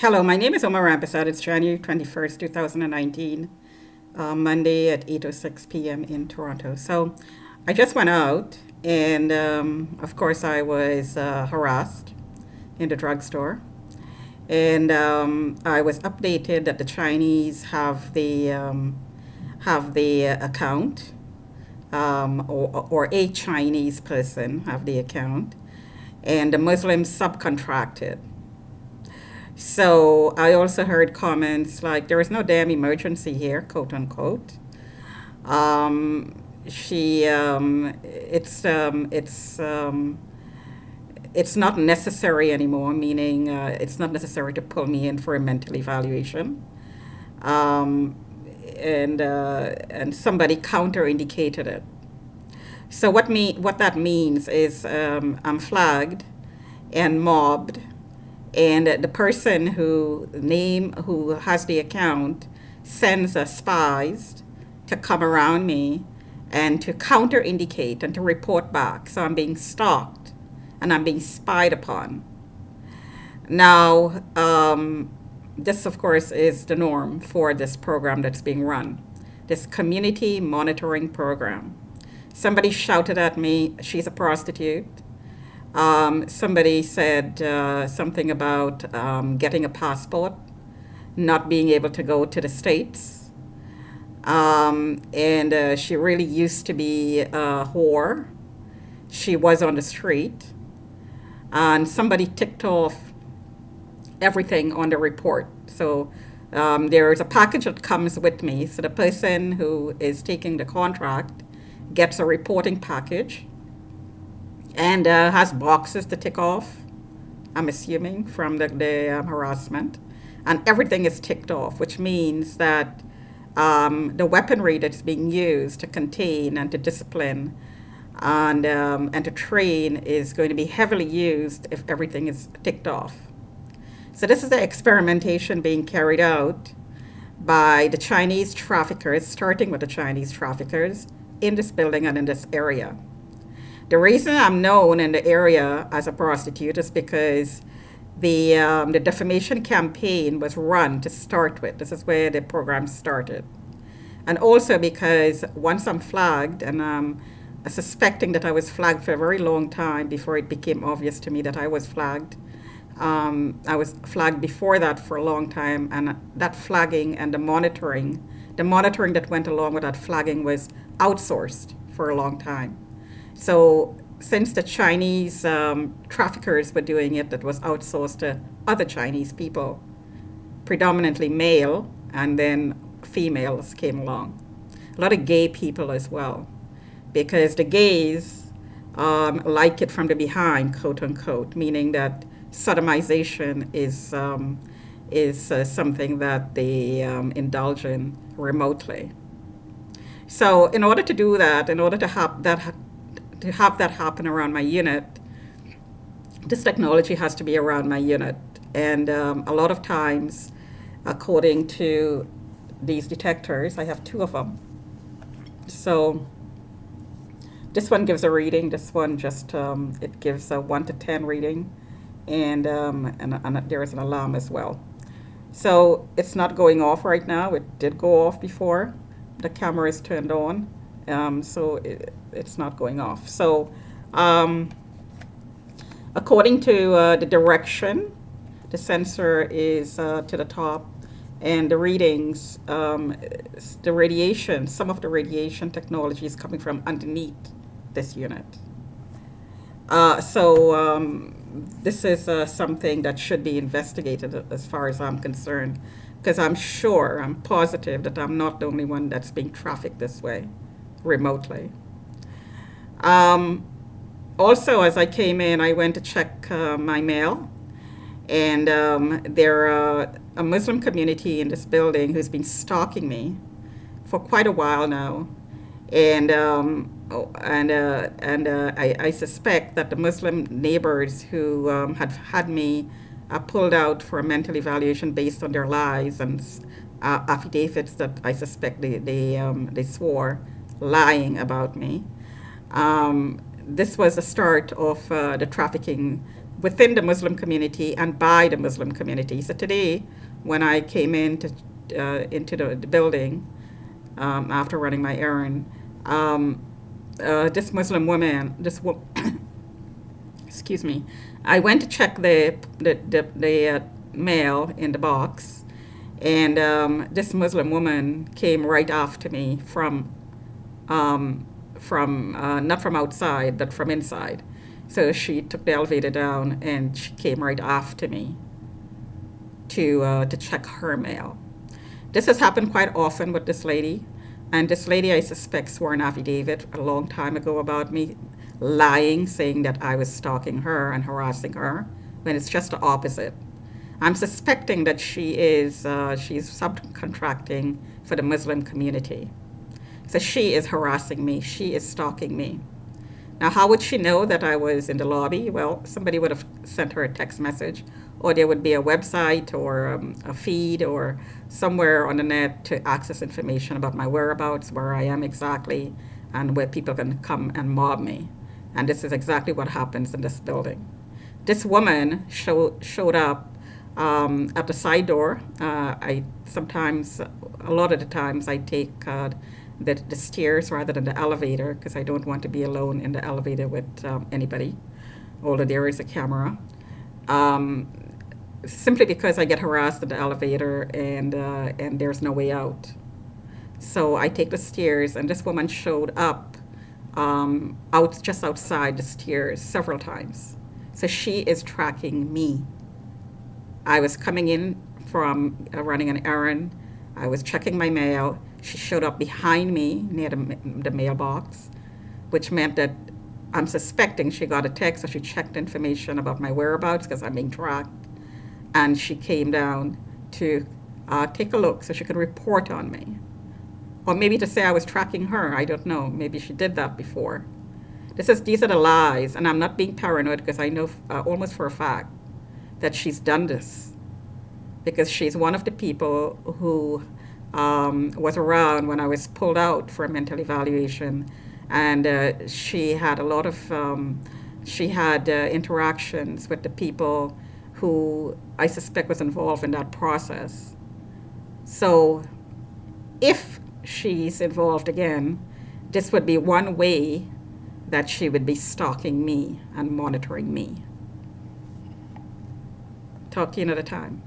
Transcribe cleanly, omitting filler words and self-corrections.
Hello, my name is Omar Rampersad. It's January 21st, 2019, Monday at 8:06 p.m. in Toronto. So I just went out, and of course, I was harassed in the drugstore. And I was updated that the Chinese have the account, or a Chinese person have the account, and the Muslims subcontracted. So I also heard comments like there is no damn emergency here, quote unquote. She it's not necessary anymore, meaning it's not necessary to pull me in for a mental evaluation. Um, and somebody counter indicated it. So what that means is I'm flagged and mobbed, and the person who has the account sends spies to come around me and to counter indicate and to report back. So I'm being stalked and I'm being spied upon. Now, this, of course, is the norm for this program that's being run, this community monitoring program. Somebody shouted at me, she's a prostitute. Somebody said something about getting a passport, not being able to go to the States. And she really used to be a whore. She was on the street. And somebody ticked off everything on the report. So there's a package that comes with me. So the person who is taking the contract gets a reporting package and has boxes to tick off, I'm assuming, from the harassment. And everything is ticked off, which means that the weaponry that's being used to contain and to discipline and to train is going to be heavily used if everything is ticked off. So this is the experimentation being carried out by the Chinese traffickers, starting with the Chinese traffickers in this building and in this area. The reason I'm known in the area as a prostitute is because the defamation campaign was run to start with. This is where the program started. And also because once I'm flagged, and I'm suspecting that I was flagged for a very long time before it became obvious to me that I was flagged. I was flagged before that for a long time, and that flagging and the monitoring that went along with that flagging was outsourced for a long time. So since the Chinese traffickers were doing it, that was outsourced to other Chinese people, predominantly male, and then females came along. A lot of gay people as well, because the gays like it from the behind, quote unquote, meaning that sodomization is something that they indulge in remotely. So in order to do that, in order to have that happen around my unit, this technology has to be around my unit. And a lot of times, according to these detectors, I have two of them. So this one gives a reading. This one just it gives a 1 to 10 reading, and there is an alarm as well. So it's not going off right now. It did go off before. The camera is turned on, so it's not going off. So um, according to the direction, the sensor is to the top, and the readings, the radiation, some of the radiation technology is coming from underneath this unit. So this is something that should be investigated as far as I'm concerned, because I'm positive that I'm not the only one that's being trafficked this way, remotely. Um, Also, as I came in, I went to check my mail, and there a Muslim community in this building who's been stalking me for quite a while now, and I suspect that the Muslim neighbors who had had me pulled out for a mental evaluation based on their lies and affidavits that I suspect they swore lying about me. This was the start of the trafficking within the Muslim community and by the Muslim community. So today, when I came into the building after running my errand, um, this Muslim woman, excuse me, I went to check the mail in the box, and this Muslim woman came right after me from not from outside, but from inside. So she took the elevator down, and she came right after me to check her mail. This has happened quite often with this lady, and this lady I suspect swore an affidavit a long time ago about me, lying, saying that I was stalking her and harassing her, when it's just the opposite. I'm suspecting that she's subcontracting for the Muslim community. So she is harassing me. She is stalking me. Now, how would she know that I was in the lobby? Well, somebody would have sent her a text message, or there would be a website or a feed or somewhere on the net to access information about my whereabouts, where I am exactly, and where people can come and mob me. And this is exactly what happens in this building. This woman showed up at the side door. I sometimes, a lot of the times, I take the stairs rather than the elevator because I don't want to be alone in the elevator with anybody, although there is a camera. Um, Simply because I get harassed in the elevator and there's no way out. So I take the stairs, and this woman showed up out just outside the stairs several times. So she is tracking me. I was coming in from running an errand. I was checking my mail. She showed up behind me near the mailbox, which meant that I'm suspecting she got a text, or she checked information about my whereabouts because I'm being tracked. And she came down to take a look so she could report on me. Or maybe to say I was tracking her. I don't know. Maybe she did that before. These are the lies, and I'm not being paranoid because I know almost for a fact that she's done this, because she's one of the people who was around when I was pulled out for a mental evaluation, and she had a lot of interactions with the people who I suspect was involved in that process. So if she's involved again, this would be one way that she would be stalking me and monitoring me. Talk to you another time.